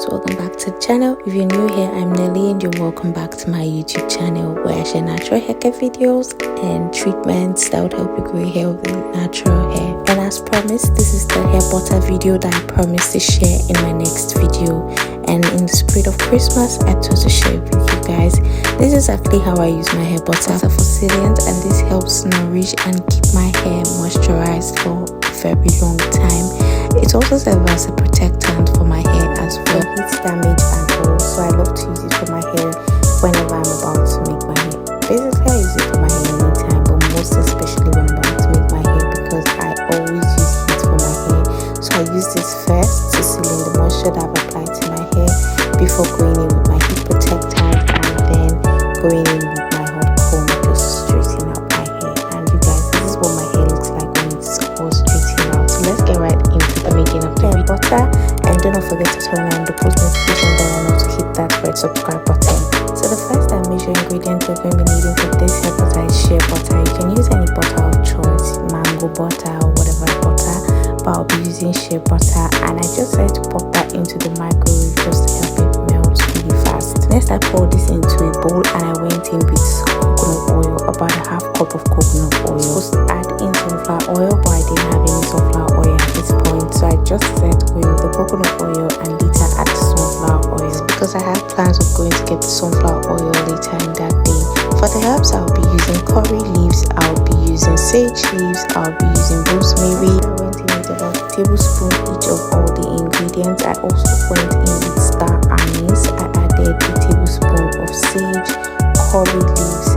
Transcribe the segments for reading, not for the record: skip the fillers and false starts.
guys, welcome back to the channel. If you're new here, I'm Nelly and you're welcome back to my YouTube channel where I share natural hair care videos and treatments that would help you grow hair with natural hair. And as promised, this is the hair butter video that I promised to share in my next video. And in the spirit of Christmas, I thought to share it with you guys. This is exactly how I use my hair butter for sealant, and this helps nourish and keep my hair moisturized for a very long time. It also serves as a protectant for my hair as well, heat damage and all. So I love to use it for my hair whenever I'm about to make my hair. Basically, I use it for my hair anytime, but most especially when I'm about to make my hair because I always use heat for my hair. So I use this first to seal in the moisture that I've applied to my hair before going in with my heat protectant and then going in with my hot comb just to straighten out my hair. And you guys, this is what my hair looks like when it's all straightened out. So let's get right into the making of the hair butter, and do not forget to turn on the post notification bell and to hit that red subscribe button. So the first and major ingredient we're going to be needing for this hair butter is shea butter. You can use any butter of choice, mango butter or whatever butter, but I'll be using shea butter, and I just had to pop that into the microwave just to help it melt really fast. Next, I poured this into a bowl and I went in with coconut oil, about a half cup of coconut oil. I was supposed to add in sunflower oil, but I didn't have any sunflower oil at this point, so I just set going with the coconut oil and later add sunflower oil because I had plans of going to get the sunflower oil later in that day. For the herbs, I'll be using curry leaves, I'll be using sage leaves, I'll be using rosemary. I went in with about a tablespoon each of all the ingredients. I also went in with star anise. I added a tablespoon of sage, curry leaves,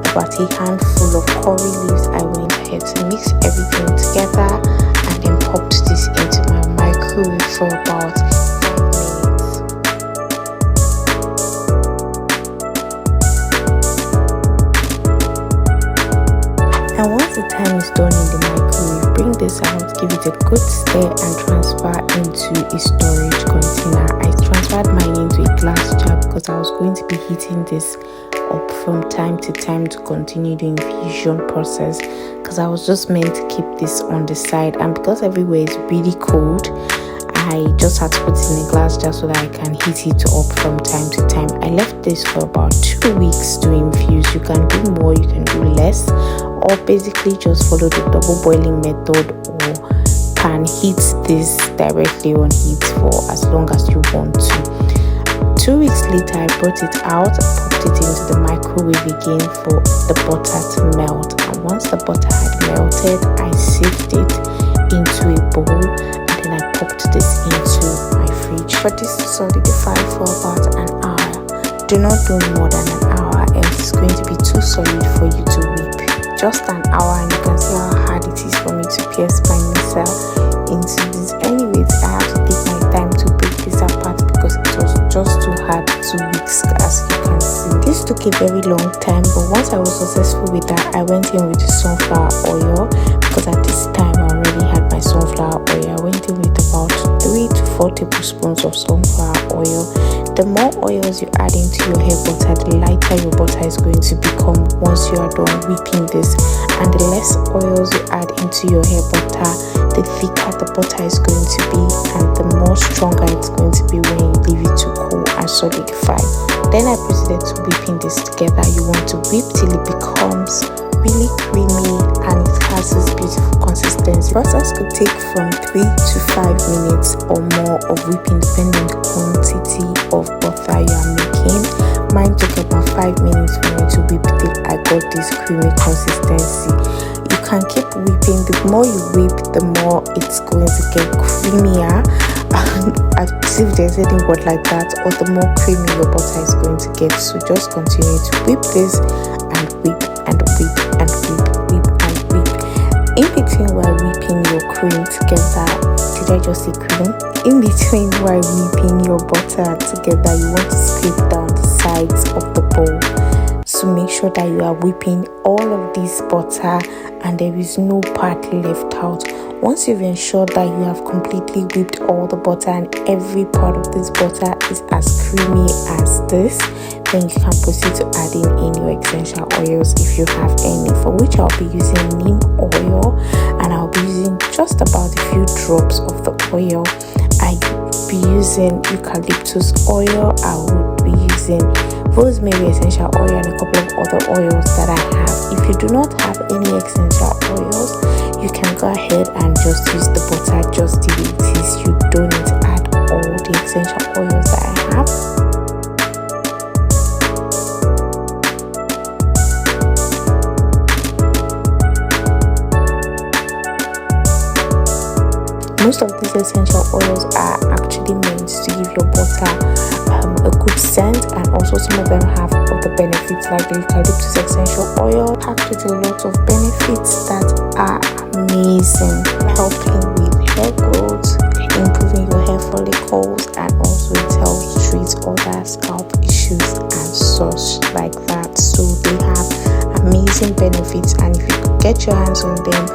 about a handful of curry leaves. I went ahead to mix everything together and then popped this into my microwave for about 5 minutes. And once the time is done in the microwave, bring this out, give it a good stir and transfer into a storage container. I transferred mine into a glass jar because I was going to be heating this up from time to time to continue the infusion process, because I was just meant to keep this on the side, and because everywhere is really cold, I just had to put it in a glass jar so that I can heat it up from time to time. I left this for about 2 weeks to infuse. You can do more, you can do less, or basically just follow the double boiling method, or can heat this directly on heat for as long as you want to. 2 weeks later, I brought it out, popped it into the microwave again for the butter to melt. And once the butter had melted, I sieved it into a bowl and then I popped this into my fridge for this to solidify for about an hour. Do not do more than an hour, else it's going to be too solid for you to whip. Just an hour, and you can see how hard it is for me to pierce my mixer into this. Anyways, I have to take my time to break this apart because it was just too hard to whisk, as you can see. This took a very long time, but once I was successful with that, I went in with the sunflower oil because at this time I already had my sunflower oil. I went in with about 3 to 4 tablespoons of sunflower oil. The more oils you add into your hair butter, the lighter your butter is going to become once you are done whipping this, and the less oils you add into your hair butter, the thicker the butter is going to be, and the more stronger it's going to be when you leave it to cool and solidify. Then I proceeded to whipping this together. You want to whip till it becomes really creamy and it has this beautiful consistency. The process could take from 3 to 5 minutes or more of whipping depending on the quantity of butter you are making. Mine took about 5 minutes for me to whip till I got this creamy consistency. You can keep whipping. The more you whip, the more it's going to get creamier. As if there's any word like that, or the more creamy your butter is going to get. So just continue to whip this and whip and whip and whip, whip and whip. In between while whipping your cream together, did I just say cream? In between while whipping your butter together, you want to scrape down the sides of the bowl. So make sure that you are whipping all of this butter and there is no part left out. Once you've ensured that you have completely whipped all the butter and every part of this butter is as creamy as this, then you can proceed to adding in your essential oils if you have any, for which I'll be using neem oil, and I'll be using just about a few drops of the oil. I I'd be using eucalyptus oil. I would be using rosemary essential oil and a couple of other oils that I have. If you do not have any essential oils, you can go ahead and just use the butter just the way it is. You don't need to add all the essential oils that I have. Most of these essential oils are actually meant to give your butter a good scent, and also some of them have other benefits like the eucalyptus essential oil packed with a lot of benefits that are amazing, helping with hair growth, improving your hair follicles, and also it helps treat other scalp issues and such like that. So they have amazing benefits, and if you could get your hands on them,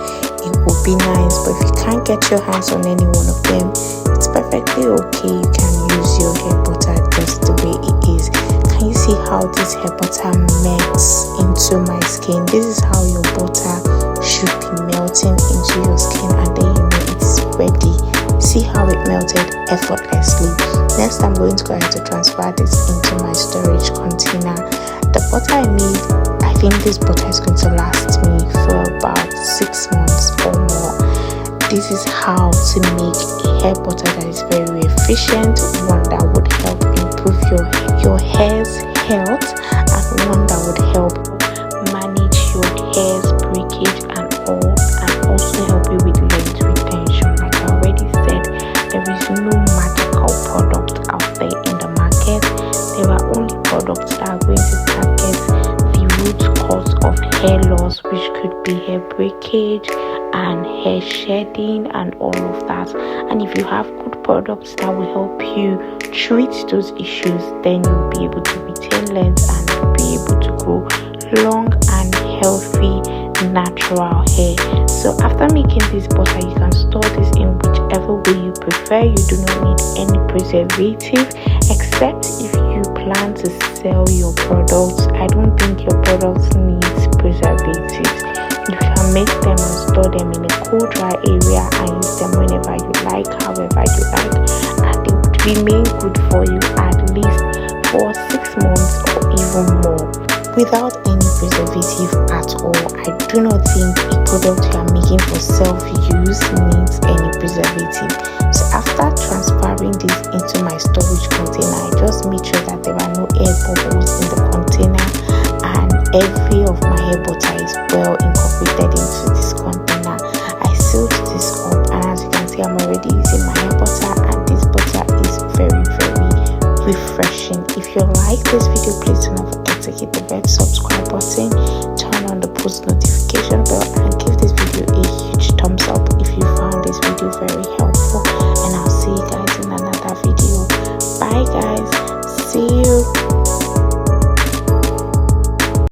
it would be nice. But if you can't get your hands on any one of them, it's perfectly okay. You can use your hair butter just the way it is. Can you see how this hair butter melts into my skin? This is how your butter should be melting into your skin, and then you know it's ready. See how it melted effortlessly. Next, I'm going to go ahead to transfer this into my storage container. The butter I made, I think this butter is going to last me for about 6 months or more. This is how to make a hair butter that is very efficient, one that would help improve your hair's health, and one that would help manage your hair's breakage and all, and also help you with length retention. Like I already said, there is no magical product out there in the market. There are only products that are going to target the root cause of hair loss, which could be hair breakage and hair shedding and all of that. And if you have good products that will help you treat those issues, then you'll be able to retain length and be able to grow long and healthy natural hair. So after making this butter, you can store this in whichever way you prefer. You do not need any preservative, except if you plan to sell your products. I don't think your products need preservatives. You can make them and store them in a cool, dry area and use them whenever you like, however you like, and they would remain good for you at least for 6 months or even more without any preservative at all. I do not think a product you are making for self-use needs any preservative. So after transferring this into my storage container, I just made sure that there are no air bubbles in the container, and every of my hair butter is well incorporated into this container. I sealed this up, and as you can see, I'm already using my hair butter, and this butter is very, very refreshing. If you like this video, please do not forget to hit the red subscribe button, turn on the post notification bell, and give this video a huge thumbs up if you found this video very helpful. And I'll see you guys in another video. Bye guys, see you.